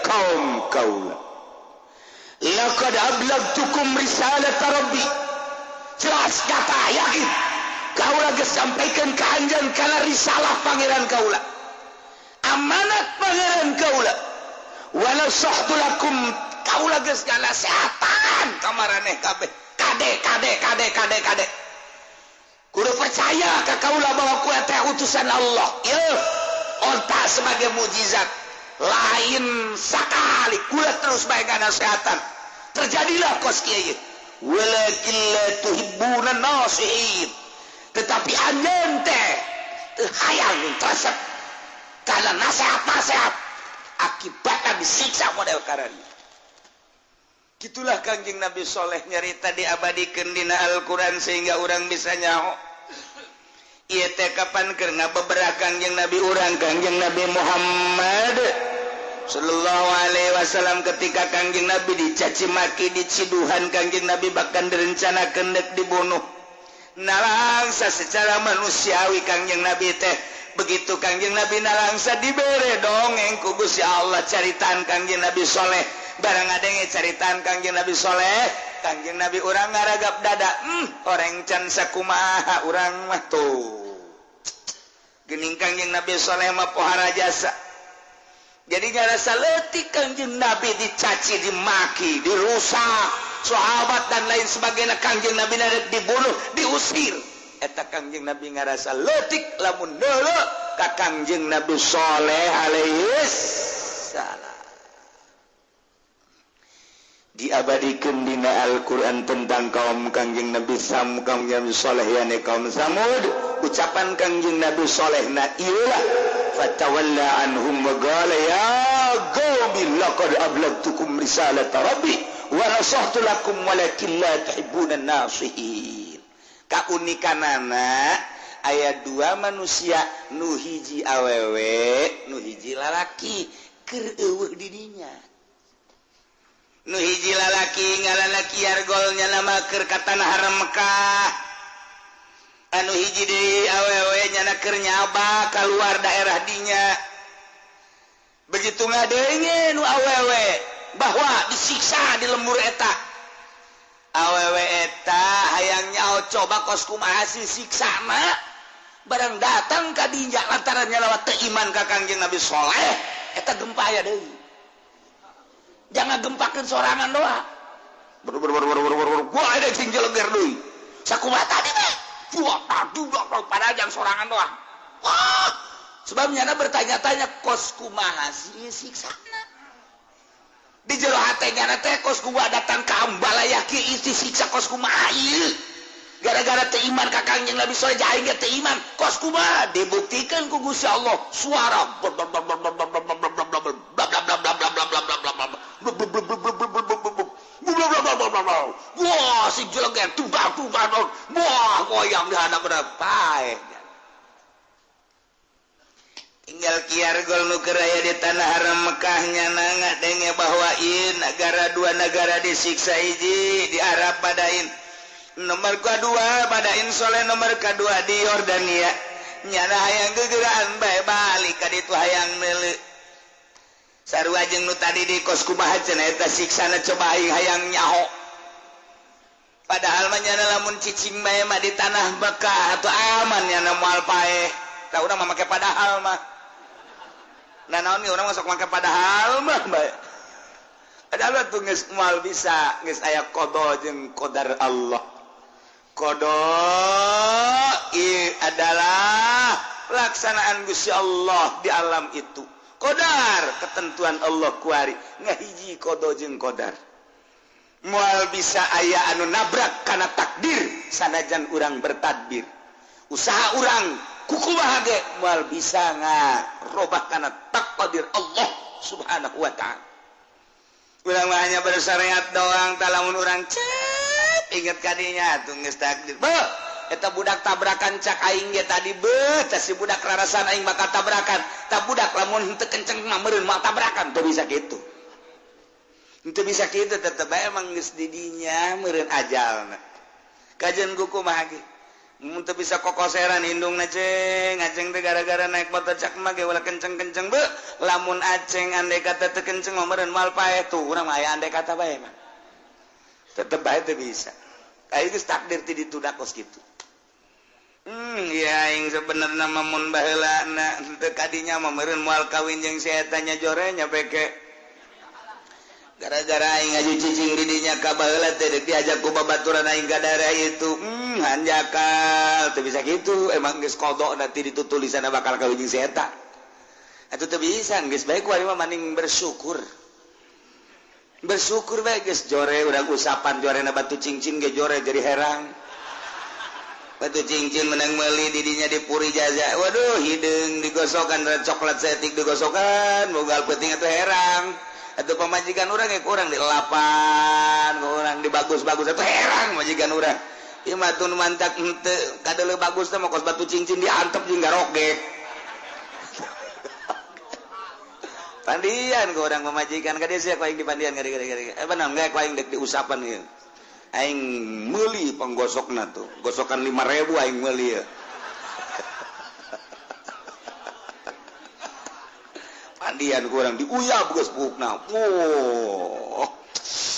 kaum kaula laqad ablagtukum risalat rabbi jelas kata yakin kaula geus sampaikan ka anjeun kana risalah pangeran kaula amanat pangeran kaula wala sahtu lakum kaula geus ngasehatan ka maraneh kabeh kade kudu percaya ka kaula bahwa ku teh utusan Allah ieu onta sebagai mukjizat lain sakali kula terus bae ngasehatan terjadilah kos kieu walakin la tuhibbuna nasihin tetapi anjeun teh teu hayang tresep kana nasihat akibatna disiksa model karana gitulah kanjeng Nabi saleh nyarita diabadikeun dina Al-Qur'an sehingga urang bisa nyaho ieu teh kapan keur ngabeberah kanjeng Nabi urang kanjeng Nabi Muhammad sallallahu alaihi wasallam ketika kanjeng Nabi dicaci maki diciduhan kanjeng Nabi bahkan direncanakeun deuk dibunuh nalangsa secara manusiawi kanjeng Nabi teh begitu kanjeng Nabi nalangsa dibere dongeng ku Gusti Allah caritaan kanjeng Nabi saleh barang adenge caritaan kanjeng Nabi saleh kanjeng Nabi urang ngaragap dada orang can sakumaha urang mah tuh geuning kanjeng Nabi saleh mah pohara jasa jadi ngarasa leutik kanjeng Nabi dicaci dimaki dirusak sahabat dan lain sebagainya kanjeng Nabi narek dibunuh diusir eta kanjeng Nabi ngarasa leutik lamun deuleu ka kanjeng Nabi saleh alaihi salam diabadikeun dina Al-Qur'an tentang kaum kanjeng Nabi Sam kaum Nabi saleh yane kaum Samud ucapan kanjeng Nabi saleh na ieulah fatawalla anhum wa qala ya qaumi laqad ablagtukum risalat rabbi wa nasahtu lakum walakin la tuhibbuna nasihin kaunikanana aya dua manusia nu hiji awewe nu hiji lalaki keur eueuh di dinya nu hiji lalaki ngaranna Kiargolnya nama keur ka tanah haram Mekah anu hiji deui awewe nyana keur nyaba keluar daerah dinya begitu ngadenge nu awewe bahwa disiksa di lembur eta awewe eta hayang nyaho coba kos kumaha si siksana barang datang ka dinya lantaran nyalawat teu iman ka kanjeng Nabi saleh eta gempa aya deui jangan gempakeun sorangan doang gua ada sing jeleger deui sakumaha tadi teh padahal jang sorangan doang sebabnya bertanya-tanya kos kumaha si siksana di jero hatenya teh kos kumaha datang ka ambalayah ki isi siksa kos kumaha ieu gara-gara teu iman ka kanjeng Nabi saleh jaing teu iman kos kumaha dibuktikan ku Gusti Allah suara wah si jeleger tunggal wah goyang di hadap berapa tinggal Kiargol nu keur aya di tanah haram Mekah nyana ngadenge bahwa ieu dua negara disiksa hiji di Arab padain nomor kedua padain soleh nomor kedua di Yordania nyana hayang gegeraan bae balik ka ditu hayang neuleu sarua jeung nu tadi di kos kumaha cenah eta siksana coba aing hayang nyaho padahal mah nyana lamun cicing bae mah di tanah Mekah atuh aman nyana moal paeh tah urang mah make padahal mah nah naon nih urang sok make padahal mah bae padahal tuh geus moal bisa geus aya qada jeung qadar Allah qada adalah pelaksanaan Gusti Allah di alam itu qadar ketentuan Allah kuari ngahiji qada jeung qadar mual bisa aya anu nabrak karena takdir sanajan urang bertadbir usaha urang kuku bahage mual bisa ngarobah karena takdir Allah subhanahu wa ta'ala urang hanya bersyariat doang talamun urang cek inget kadinya tuh geus takdir eta budak tabrakan cak aing ge tadi si budak rarasan aing bakal tabrakan tak budak lamun henteu kenceng mah meureun moal tabrakan teu bisa kitu henteu bisa kitu tetep bae emang geus di dinya meureun ajalna kajian kuku mah ge mun teu bisa kokoseran indungna ceng aceng teh gara-gara naik motor cak mah ge ulah kenceng-kenceng beuh lamun aceng andai kata teu kenceng mah meureun moal paeh tuh urang mah aya andai kata bae mah tetep bae teu bisa aing geus takdir ti ditu da kos kitu ya aing sebenarnya mamun baheulana teu kadinya mah meureun moal kawin jeung si eta nya jorenya peke gara-gara aing ngaju cicing di dinya ka baheula teh diajak ku babaturan aing gadara itu hanjakal teu bisa kitu emang geus kodok nanti ditu tulisanna bakal kawin jeung si eta atuh teu bisa geus bae ku ari mah maning bersyukur bae geus jore urang usapan jorena batu cincin ge jore jadi herang batu cincin menang meuli didinya dipuri jaza waduh hideung digosokan coklat setik digosokan bogal peuting atuh herang atuh pamajikan urang ge kurang dielapan urang dibagus-bagus atuh herang majikan urang ieu mah tun mantak henteu kadeuleu bagus teh mah kos batu cincin diantep jeung garogek pandian ku urang pamajikan ka dieu sia ku aing dipandian gari-gari benar engke ku aing dek diusapan ieu aing meuli penggosokna tuh gosokan 5.000 aing meuli ya pandian kurang diuyab geus pukna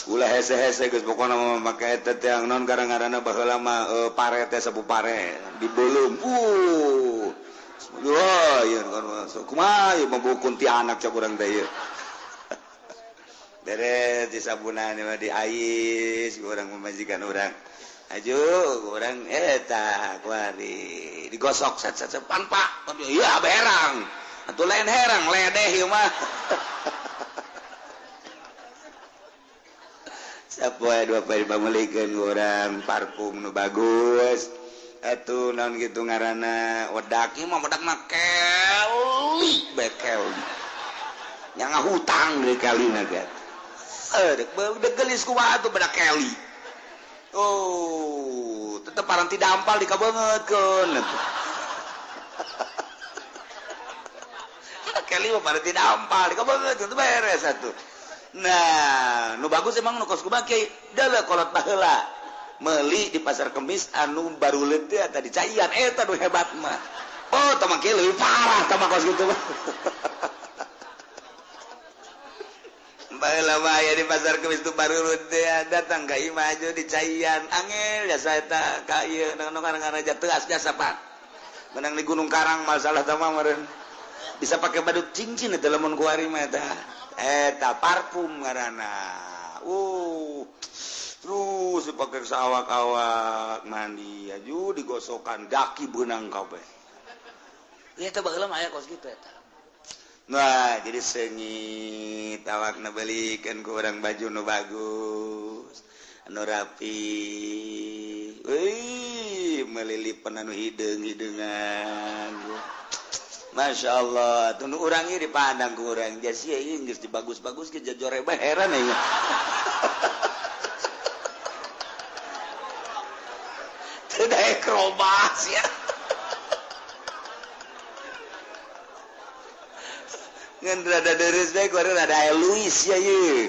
ulah hese-hese geus pokona mah make eta teh naon garang-garana baheula mah pare teh sabu pare dibeulem wah ieu kan kumaha ieu membukun ti anak cak urang teh ieu beres di sabunan mah diais urang memajikan urang aju urang eta kuari digosok sat panpak iya berang atuh lain herang ledeh ieu mah sapoe dua poe pameulikeun urang parfum nu bagus atuh naon kitu ngaranna wedak ieu mah wedak mah keli bekel nya ngahutang deui kalina ga dek gelis kumaha tuh bedak keli tetep parang tidak ampal dikabeungeutkeun keli mah parang tidak ampal dikabeungeutkeun teu beres atuh nah nu bagus emang nu kos kumaha kiai dalah kolot baheula meuli di pasar kemis anu baruleut teh eta di caian eta nu hebat mah tah mah kieu leuwih parah tah mah kos kitu mah baheula mah aya di pasar kemis tu baru teh datang ka imah aja di caian angel jasa eta ka ieu ngaranna jatuh jasa Pak menang di Gunung Karang masalah teh mah meureun bisa pakai badut cincin eta lamun ku ari mah eta parfum ngaranna terus dipake sawak-awak mandi aju digosokan daki beunang kabeh ieu teh baheula mah aya kos kitu eta. Nah, jadi sengit awakna beulikeun ku urang baju nu bagus, anu rapi. Melilipan anu hideung-hideungan. Masya Allah, tuh urang ieu dipandang ku urang jas ieu geus dibagus-bagus ke jajore bae heran ieu. Teu daek robas ya. Ngan rada deres bae kuari rada aya Luis ya ieu.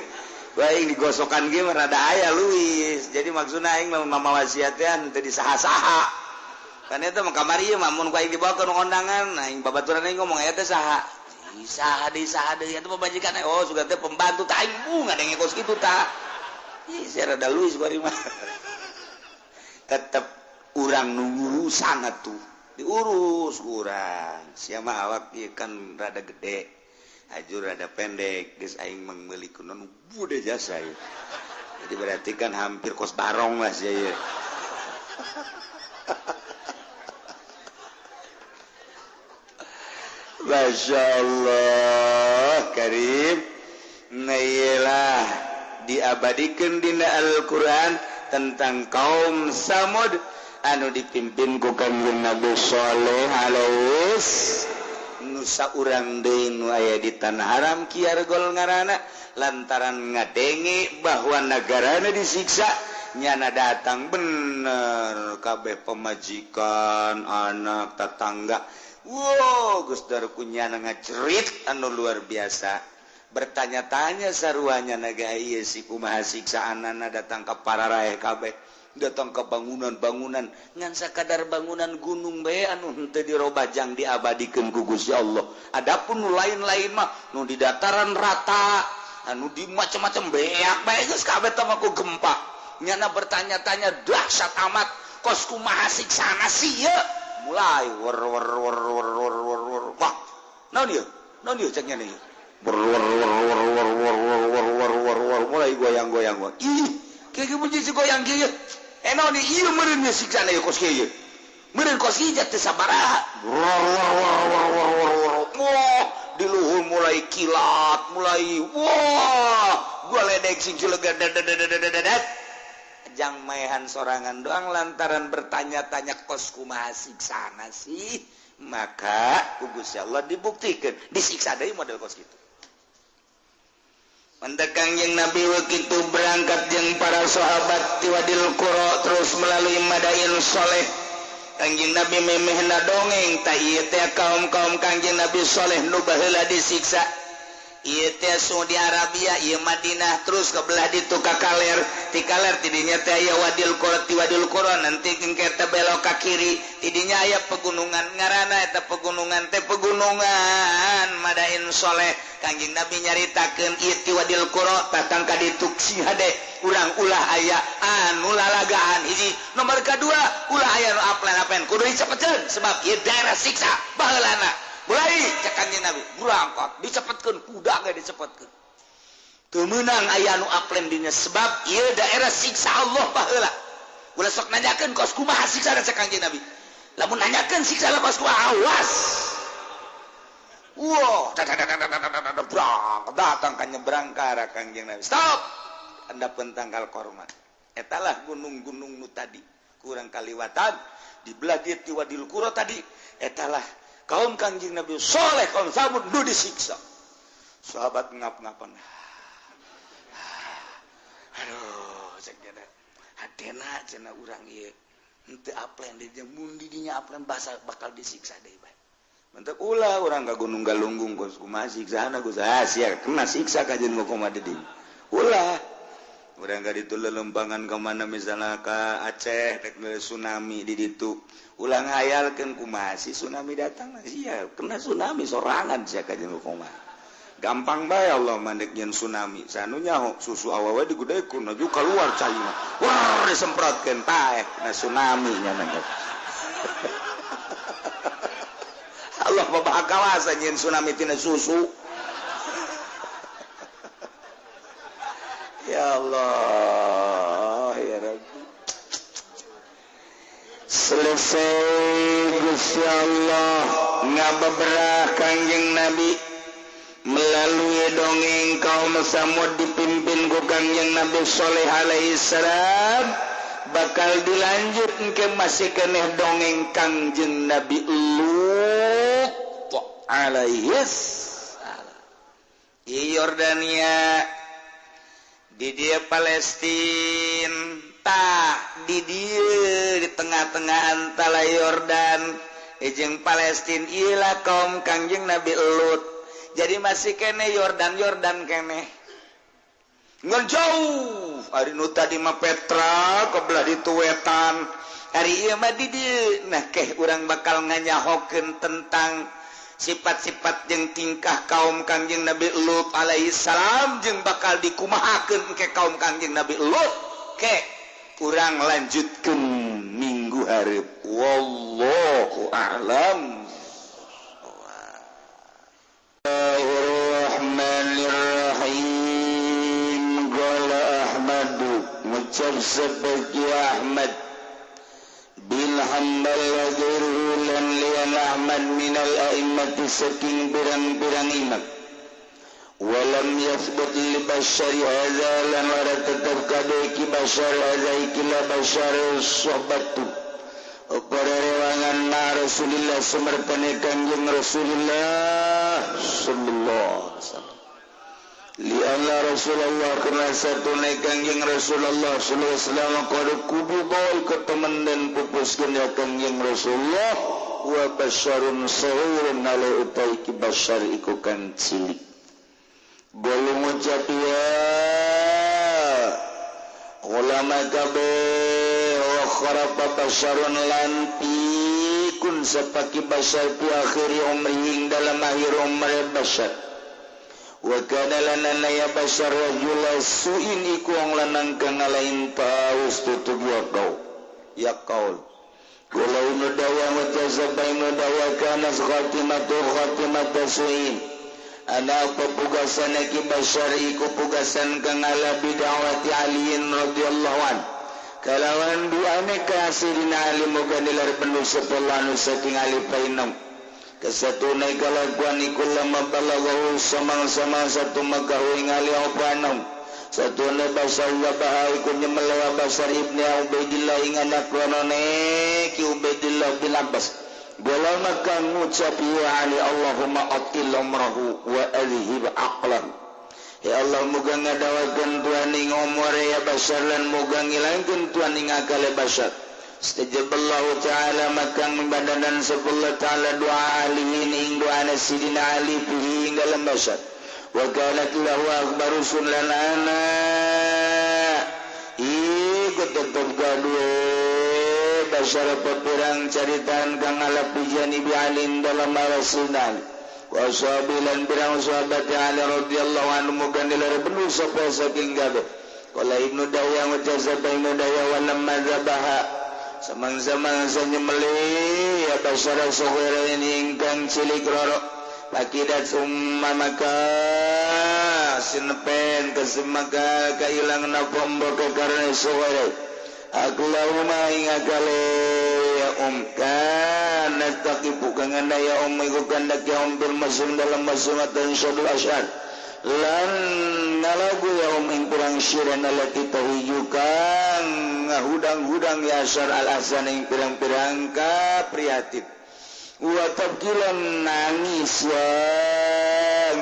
Bae digosokan ge mah rada aya Luis. Jadi maksudna aing mah wasiatna teu disaha-saha. Kan eta mah kamari ieu mah mun ku aing dibawa ke kondangan, aing babaturan aing ngomong aya teh saha. Saha deui eta pamajikan sugan teh pembantu tah aing ngadenge kos kitu tah. Ih, saya rada Luis kuari mah. Tetep urang nu ngurusan atuh. Diurus urang. Sia mah awak ieu kan rada gede. Ajur ada pendek, geus aing meuli kunaon bude jasa ieu. Jadi berarti kan hampir kos barong lah sia ieu. Masya Allah Karim. Nah iyalah diabadikan dina Al-Quran tentang kaum Samud anu dipimpin ku Kanjeng Nabi Shalih halus nusa urang deui nu aya di tanah haram kiargol ngaranna lantaran ngadenge bahwa negarana disiksa nyana datang bener kabeh pemajikan anak tetangga wow geus darku nyana ngacerit anu luar biasa bertanya-tanya saruanya naga ieu si kumaha siksaanana datang ka pararae kabeh datang ke bangunan-bangunan ngan sakadar bangunan gunung bae anu henteu dirobajang diabadikeun ku Gusti Allah adapun nu lain-lain mah nu di dataran rata anu di macam-macam beak bae geus kabeh teh ku gempa nyana bertanya-tanya dahsyat amat kos kumaha siksana sih ya mulai wer wah naon ieu cek nyana ieu mulai goyang-goyang ih kayak gitu sih goyang kieu naon ieu meureun nya siksana ieu kos kieu meureun kos ieu teh sabaraha wah di luhur mulai kilat mulai wah gua ledek sing cilegan jang maehan sorangan doang lantaran bertanya-tanya kos kumaha siksana sih maka ku Gusti Allah dibuktikan disiksa deui model kos kitu Mendek Kangjeng Nabi begitu berangkat jeung para sahabat ti Wadil Qura terus melalui Madain Shaleh Kangjeng Nabi memehna dongeng ta ieu teh kaum-kaum Kangjeng Nabi Shaleh nu baheula disiksa ieu teh Saudi Arabia ieu Madinah terus ke belah ditu ka Kaler ti Kaler tidinya teh aya Wadil Qura ti Wadil Qura nanti engke teh belok ka kiri tidinya aya pegunungan ngaranna eta pegunungan teh pegunungan Madain Shaleh Kangjeng Nabi nyaritakeun ieu ti Wadil Qura tatang ka ditu si hade urang ulah aya anu lalagaan hiji nomor kadua ulah aya nu aplen-aplen kudu dicepetkeun sebab ieu daerah siksa baheulana mulai cek Kangjeng Nabi berangkat dicepetkeun kuda ge dicepetkeun teu meunang aya nu aplen dinya sebab ieu daerah siksa Allah baheula ulah sok nanyakeun kos kumaha siksa cek Kangjeng Nabi lamun nanyakeun siksa kos kumaha awas wow datang ka nyebrang ka arah Kangjeng Nabi stop handapeun tanggal kormat etalah gunung-gunung nu tadi kurang kaliwatan di belah dieu ti Wadil Qura tadi etalah kaum Kangjeng Nabi Shaleh kaum Samud nu disiksa sahabat ngap-ngapan aduh cek cenah hadena cenah urang ieu henteu aplen di mun didinya aplen bakal disiksa deui bae mentek ulah urang ka Gunung Galunggung kos kumaha siksana Gus sia kena siksa ka jeung kumaha di dieu ulah urang ka ditu lelempangan ka mana misalna ka Aceh rek tsunami di ditu ulah ngayalkeun kumaha si tsunami datang sia kena tsunami sorangan sia ka jeung kumaha gampang bae Allah mandek nyeun tsunami sanu nyaho susu awewe digudekeun aju keluar caina wah disemprotkeun taek na tsunami nya nangka Allah bapak kawasa nyeun tsunami tina susu ya Allah ya Rabbi selesai Gusti Allah ngabebrah Kangjeng Nabi melalui dongeng kaum Samud dipimpin ku Kangjeng Nabi Shalih alaihi salam bakal dilanjut ke masih keneh dongeng Kangjeng Nabi Lut alaihi salam di Yordania di dia Palestina tah di dia di tengah-tengah antara Yordan jeung Palestina ialah kaum Kangjeng Nabi Lut jadi masih kene Yordan kene ngan jauh ari nu tadi mah Petra kebelah ditu wetan ari ieu mah di dieu nah keh urang bakal nganyahokeun tentang sifat-sifat jeung tingkah kaum Kangjeng Nabi Lut alaihi salam jeung bakal dikumahakeun ke kaum Kangjeng Nabi Lut ke urang lanjutkeun minggu hareup wallahu a'lam. Bismillahirrahmanirrahim. Qala Ahmadu ngucap sebagai Ahmad bin Hanbal ghairulan lian Ahmad minal a'immati saking pirang-pirang imam wal walam yathbut li basyari hadza lan wara tetep kadeki basyar hadza ikila basyar sohbatu para rewangan ma Rasulillah sumertane Kangjeng Rasulullah sallallahu alaihi wasallam li anna Rasulullah karena satune Kangjeng Rasulullah sallallahu alaihi wasallam qad kubul ketemen dan pupuskeun ya Kangjeng Rasulullah wa basyarun sahirun ala utai ki basyar iku kan cilik boleh ngucap ya ulama kabeh wa kharafa basyarun lan pikun sapaki basyar fi akhir umri dalam akhir umri basyar wa kana lana ya basyar rajul su'in iku wong lanang kang lain taus tutup ya qaul Kalau nudaya mutasabai nudaya kana khatimatu su'in ana pepugasan ki basyar iku pugasan kang ala bid'awati aliin radhiyallahu an kalawan duane ka Sidina Ali moga nilar penuh sepelanu saking ali painam kesatune kalakuan iku lamma balaghu sama-sama satu magawe ngali opanam satuna basar wabah iku nyemelewa basar ibni Ubaidillah ing anak ronone ki Ubaidillah bin Abbas bola maka ngucap ya Ali Allahumma atil umrahu wa alhib aqlan ya Allah muga ngadawakeun Tuhan ing umur ya basar lan muga ngilangkeun Tuhan ing akal basar istajaballahu ta'ala maka membadanan sebelah ta'ala doa Ali ing doa Sidina Ali fihi ing dalam basar wa kanat lahu akbaru sunlana iku tetep gadue basyara pepirang caritaan kang ala pujani bi alim dalam rasulullah wa sahabilan pirang sahabat Ali radhiyallahu anhu muga nilar penuh sapa saking kabeh qala ibnu dawya wa jazaba ibnu dawya wa lamma zabaha samang-samang sanyemeli ya basyara saghira ini ingkang cilik roro Pakidat summa maka sinepen kesemaka kailang na pombo ke karena suara aklauma ingakale ya kana taqibu kang anda ya iku kandak ya bil masum dalam masumatan syadul asyad lan nalagu ya ing kurang syiran alati tahiyukan ngahudang-hudang ya asyar al-asan ing pirang-pirang ka prihatin wa tabkilan nangis ya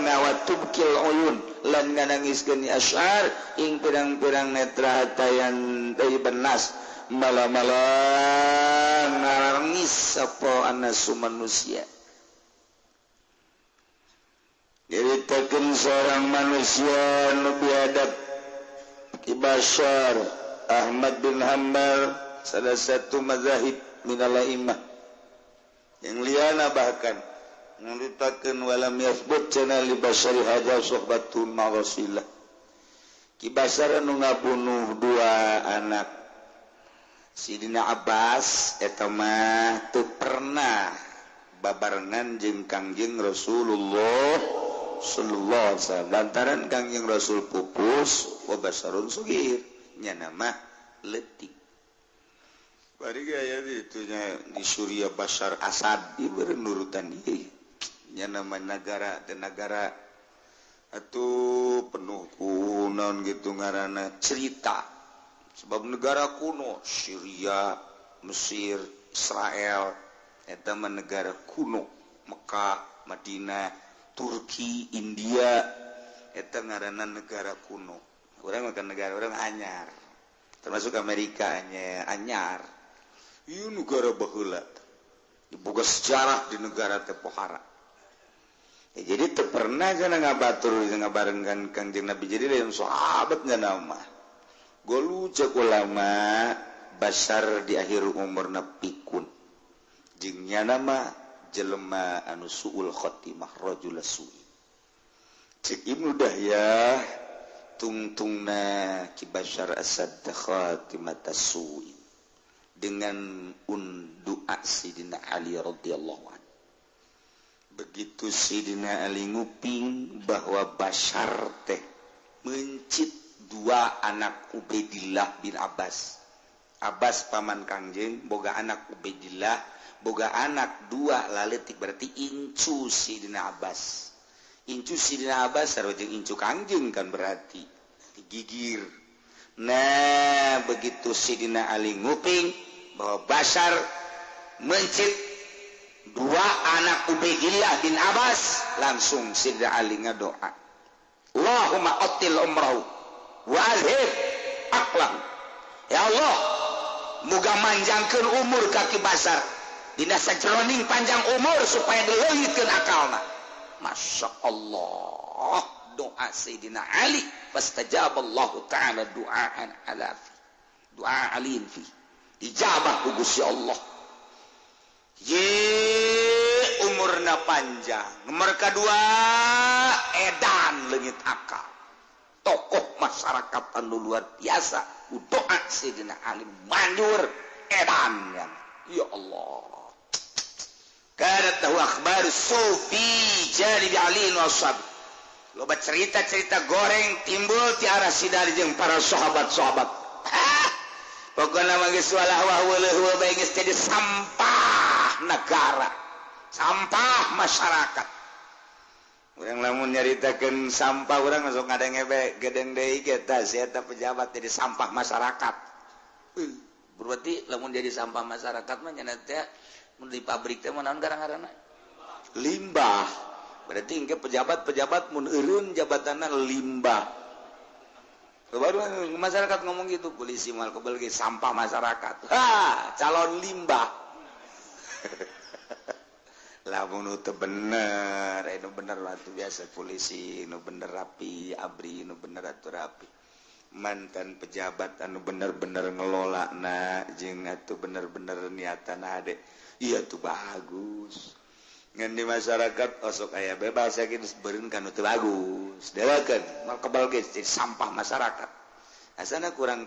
nawatubkil uyun lan nganangiskeun asyar ing pirang-pirang netra hatayan dari benas malam-malam nangis sapa anasu manusia diritakeun seorang manusia nu biadab Basyar Ahmad bin Hanbal salah satu mazhab minal a'immah yang liana bahkan nuritakeun walam yasbut cenah li basyari hadza sohbatun ma Rasulillah ki Basyar anu ngabunuh dua anak Sidina Abbas eta mah teu pernah babarengan jeung Kangjeng Rasulullah sallallahu alaihi wasallam lantaran Kangjeng Rasul pupus wa Basyarun sugir nya nama leutik bari gaya itunya di Suriah Bashar Asad diberi nurutan dia nya nama negara dan negara atuh penuh kuno gitu ngaranna cerita sebab negara kuno Syria Mesir Israel eta mah negara kuno Mekah Madinah Turki India eta ngaranna negara kuno urang makan negara orang anyar termasuk Amerika anyar ieu negara baheula diboga sejarah di negara teh pohara ya, jadi teu pernah cenah ngabatur ngabarengkeun Kangjeng Nabi jadi lain sahabat cenah mah golu cek ulama Basyar di akhir umurna pikun jeung nya nama jelema anu suul khotimah rajul su'i cek Ibnu Dahyah tungtungna ki Basyar asad khatimat su'i dengan doa Sidina Ali radhiyallahu anhu. Begitu Sidina Ali nguping bahwa Basyar teh mencit dua anak Ubaidillah bin Abbas. Abbas paman Kangjeng boga anak Ubaidillah, boga anak dua laletik berarti incu Sidina Abbas. incu Sidina Abbas sareng incu Kangjeng kan berarti digigir. Nah begitu Sidina Ali nguping bahwa Bashar mencit dua anak Ubaidillah bin Abbas, langsung Sidina Ali ngadoa, Allahumma atil umrahu wa azhib aqlam. Ya Allah, muga manjangkeun umur kaki Bashar, dina sajroning panjang umur supaya dileungitkeun akalna. Masya Allah, doa Sayyidina Ali, fastajaballahu ta'ala du'aan alafi, doa alin fi, dijabah ku Gusti Allah. Umurna panjang. Nomor kedua, edan leungit akal, tokoh masyarakat anu luar biasa. Doa Sayyidina Ali manjur edan ya, ya Allah. Kada tahu akhbar sufi jadi Ali wasab. Loba cerita-cerita goreng timbul ti arah sidari jeung para sahabat-sahabat. Pokokna mah geus walah wah bae geus jadi sampah negara, sampah masyarakat. Urang lamun nyaritakeun sampah urang masuk ngadenge gedeng deui kita sia eta pejabat jadi sampah masyarakat. Berarti lamun jadi sampah masyarakat mah nya teh mun di pabrik teh naon garang-garangna? Limbah. Berarti engke pejabat-pejabat mun eureun jabatanna limbah. Baru masyarakat ngomong gitu, polisi mal kebel ge sampah masyarakat. Calon limbah. Lamun teu bener, anu bener atuh biasa polisi, nu bener rapi, abri nu bener atuh rapi. Mantan pejabat anu bener-bener ngelolana jeung atuh bener-bener niatana hade. Iya tuh bagus. Ngan di masyarakat osok aya bebas saking beureun kan teu bagus. Dewakeun mal kebal ge sampah masyarakat. Asana kurang